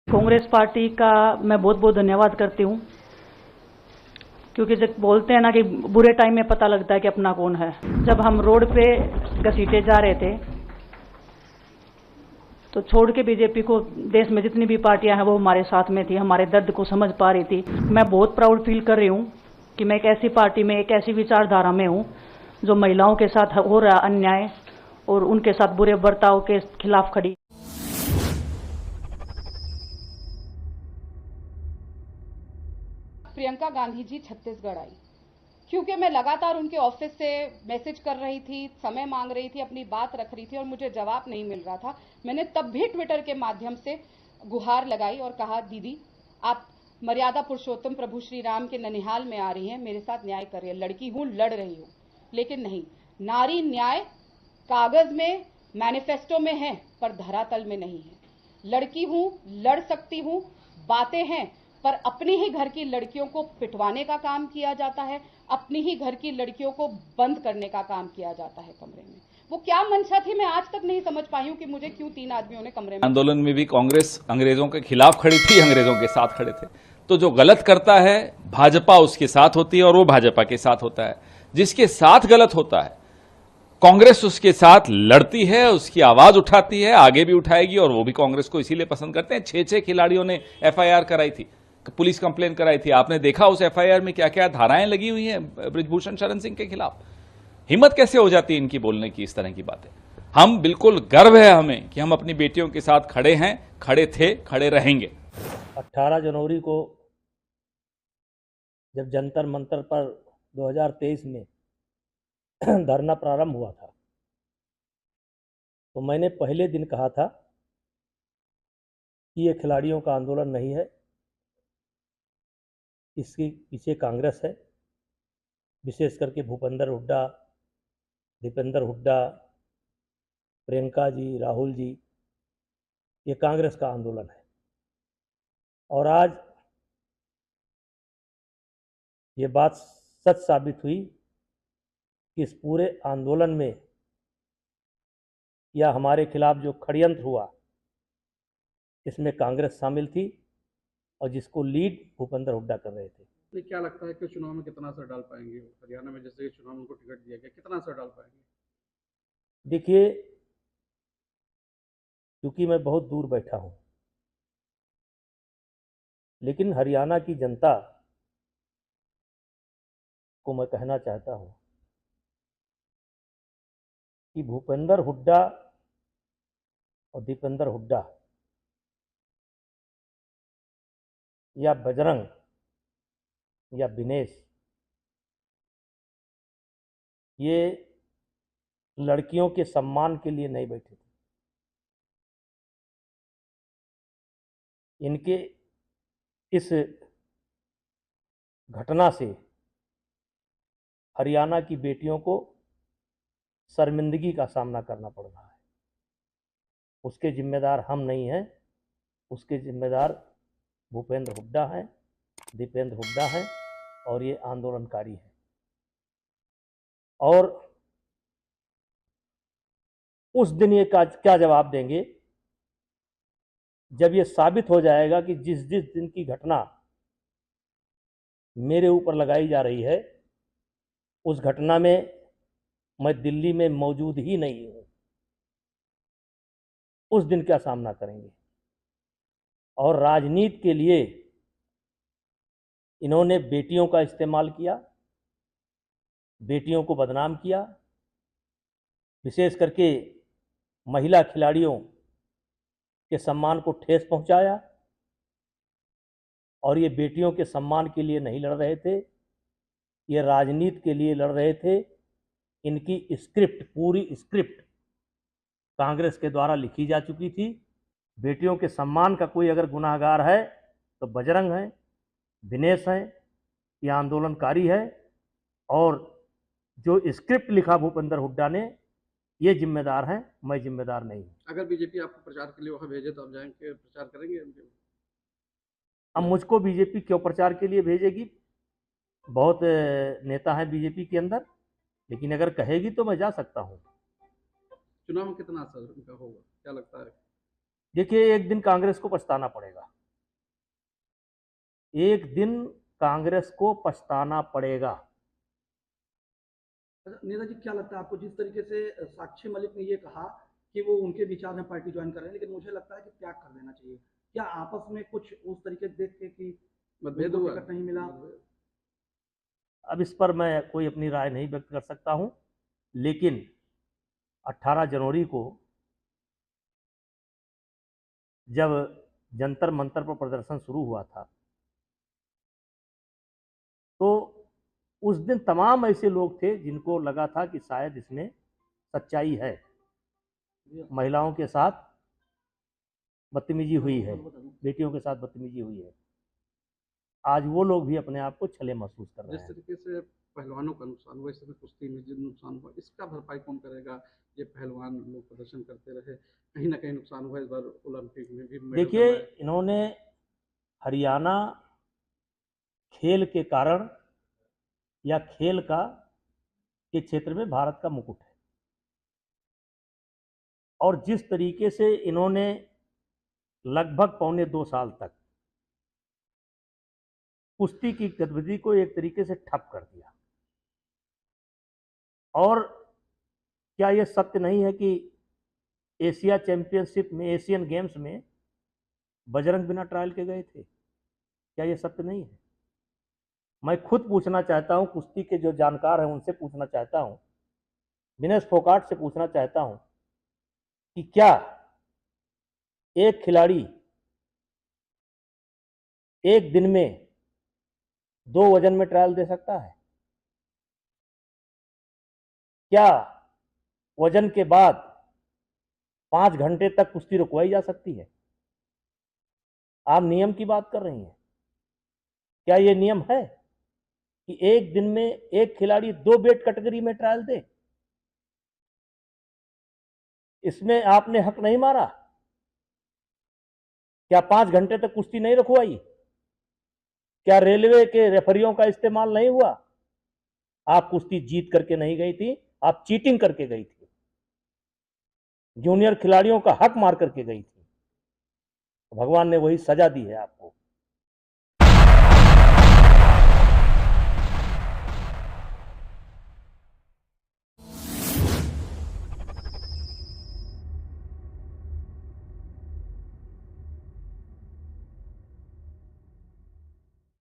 Congress party का मैं बहुत बहुत धन्यवाद करती हूँ, क्योंकि जब बोलते हैं ना कि बुरे टाइम में पता लगता है कि अपना कौन है। जब हम रोड पे घसीटे जा रहे थे तो छोड़ के बीजेपी को देश में जितनी भी पार्टियां हैं वो हमारे साथ में थी, हमारे दर्द को समझ पा रही थी। मैं बहुत प्राउड फील कर रही हूँ कि मैं एक ऐसी पार्टी में, एक ऐसी विचारधारा में हूँ जो महिलाओं के साथ हो रहा अन्याय और उनके साथ बुरे बर्ताव के खिलाफ खड़ी। प्रियंका गांधी जी छत्तीसगढ़ आई, क्योंकि मैं लगातार उनके ऑफिस से मैसेज कर रही थी, समय मांग रही थी, अपनी बात रख रही थी और मुझे जवाब नहीं मिल रहा था। मैंने तब भी ट्विटर के माध्यम से गुहार लगाई और कहा, दीदी आप मर्यादा पुरुषोत्तम प्रभु श्री राम के ननिहाल में आ रही हैं, मेरे साथ न्याय कर रही है। लड़की हूं, लड़ रही हूं, लेकिन नहीं, नारी न्याय कागज में, मैनिफेस्टो में है पर धरातल में नहीं है। लड़की हूं, लड़ सकती हूं, बातें हैं, पर अपनी ही घर की लड़कियों को पिटवाने का काम किया जाता है, अपनी ही घर की लड़कियों को बंद करने का काम किया जाता है कमरे में। वो क्या मंशा थी, मैं आज तक नहीं समझ पाई हूं कि मुझे क्यों 3 आदमियों ने कमरे में। आंदोलन में भी कांग्रेस अंग्रेजों के खिलाफ खड़ी थी, अंग्रेजों के साथ खड़े थे। तो जो गलत करता है भाजपा उसके साथ होती है और वो भाजपा के साथ होता है। जिसके साथ गलत होता है कांग्रेस उसके साथ लड़ती है, उसकी आवाज उठाती है, आगे भी उठाएगी और वो भी कांग्रेस को इसीलिए पसंद करते हैं। 6 खिलाड़ियों ने एफआईआर कराई थी, पुलिस कंप्लेन कराई थी। आपने देखा उस एफआईआर में क्या क्या धाराएं लगी हुई हैं बृजभूषण शरण सिंह के खिलाफ। हिम्मत कैसे हो जाती है इनकी बोलने की इस तरह की बातें। हम बिल्कुल गर्व है हमें कि हम अपनी बेटियों के साथ खड़े हैं, खड़े थे, खड़े रहेंगे। 18 जनवरी को जब जंतर मंतर पर 2023 में धरना प्रारंभ हुआ था तो मैंने पहले दिन कहा था कि ये खिलाड़ियों का आंदोलन नहीं है, इसके पीछे कांग्रेस है। विशेष करके भूपेंद्र हुड्डा, दीपेंद्र हुड्डा, प्रियंका जी, राहुल जी, ये कांग्रेस का आंदोलन है। और आज ये बात सच साबित हुई कि इस पूरे आंदोलन में या हमारे खिलाफ जो षड्यंत्र हुआ इसमें कांग्रेस शामिल थी और जिसको लीड भूपेंद्र हुड्डा कर रहे थे। तो क्या लगता है कि चुनाव में कितना असर डाल पाएंगे? हरियाणा में जैसे चुनाव में उनको टिकट दिया गया, कितना असर डाल पाएंगे? देखिए, क्योंकि मैं बहुत दूर बैठा हूं, लेकिन हरियाणा की जनता को मैं कहना चाहता हूं कि भूपेंद्र हुड्डा और दीपेंद्र हुड्डा या बजरंग या विनेश, ये लड़कियों के सम्मान के लिए नहीं बैठे थे। इनके इस घटना से हरियाणा की बेटियों को शर्मिंदगी का सामना करना पड़ रहा है। उसके जिम्मेदार हम नहीं हैं, उसके जिम्मेदार भूपेंद्र हुड्डा हैं, दीपेंद्र हुड्डा हैं और ये आंदोलनकारी हैं। और उस दिन ये क्या जवाब देंगे जब ये साबित हो जाएगा कि जिस जिस दिन की घटना मेरे ऊपर लगाई जा रही है उस घटना में मैं दिल्ली में मौजूद ही नहीं हूं। उस दिन क्या सामना करेंगे। और राजनीति के लिए इन्होंने बेटियों का इस्तेमाल किया, बेटियों को बदनाम किया, विशेष करके महिला खिलाड़ियों के सम्मान को ठेस पहुंचाया। और ये बेटियों के सम्मान के लिए नहीं लड़ रहे थे, ये राजनीति के लिए लड़ रहे थे। इनकी स्क्रिप्ट, पूरी स्क्रिप्ट कांग्रेस के द्वारा लिखी जा चुकी थी। बेटियों के सम्मान का कोई अगर गुनाहगार है तो बजरंग है, विनेश है, ये आंदोलनकारी है। और जो स्क्रिप्ट लिखा भूपेंद्र हुड्डा ने, ये जिम्मेदार हैं, मैं जिम्मेदार नहीं हूं। अगर बीजेपी आपको प्रचार के लिए वहां भेजे तो आप जाएंगे, प्रचार करेंगे? अब मुझको बीजेपी क्यों प्रचार के लिए भेजेगी? बहुत नेता हैं बीजेपी के अंदर, लेकिन अगर कहेगी तो मैं जा सकता हूं। चुनाव में कितना असर उनका होगा, क्या लगता है? देखिए, एक दिन कांग्रेस को पछताना पड़ेगा। एक दिन कांग्रेस को पछताना पड़ेगा। अच्छा, नेता जी क्या लगता है आपको, जिस तरीके से साक्षी मलिक ने ये कहा कि वो उनके विचार में पार्टी ज्वाइन कर रहे हैं, लेकिन मुझे लगता है कि त्याग कर देना चाहिए, क्या आपस में कुछ उस तरीके से देख के कि मतभेद हुआ, टिकट नहीं मिला? अब इस पर मैं कोई अपनी राय नहीं व्यक्त कर सकता हूं, लेकिन 18 जनवरी को जब जंतर मंतर पर प्रदर्शन शुरू हुआ था, तो उस दिन तमाम ऐसे लोग थे जिनको लगा था कि शायद इसमें सच्चाई है, महिलाओं के साथ बदतमीजी हुई है, बेटियों के साथ बदतमीजी हुई है। आज वो लोग भी अपने आप को छले महसूस कर रहे जिस हैं। तरीके से पहलवानों का नुकसान हुआ, इस समय कुश्ती में जो नुकसान हुआ, इसका भरपाई कौन करेगा? ये पहलवान लोग प्रदर्शन करते रहे, कहीं ना कहीं नुकसान हुआ। इस बार ओलंपिक में भी मेडल देखिए, कमाए। इन्होंने हरियाणा खेल के कारण या खेल का के क्षेत्र में भारत का मुकुट है, और जिस तरीके से इन्होंने लगभग पौने 2 साल तक कुश्ती की गतिविधि को एक तरीके से ठप कर दिया, और क्या यह सत्य नहीं है कि एशिया चैंपियनशिप में, एशियन गेम्स में बजरंग बिना ट्रायल के गए थे? क्या यह सत्य नहीं है? मैं खुद पूछना चाहता हूं, कुश्ती के जो जानकार हैं उनसे पूछना चाहता हूं, विनेश फोगाट से पूछना चाहता हूं कि क्या एक खिलाड़ी एक दिन में 2 वजन में ट्रायल दे सकता है? क्या वजन के बाद 5 घंटे तक कुश्ती रुकवाई जा सकती है? आप नियम की बात कर रही हैं। क्या यह नियम है कि एक दिन में एक खिलाड़ी 2 वेट कैटेगरी में ट्रायल दे? इसमें आपने हक नहीं मारा? क्या 5 घंटे तक कुश्ती नहीं रुकवाई? क्या रेलवे के रेफरियों का इस्तेमाल नहीं हुआ? आप कुश्ती जीत करके नहीं गई थी, आप चीटिंग करके गई थी, जूनियर खिलाड़ियों का हक मार करके गई थी। भगवान ने वही सजा दी है आपको।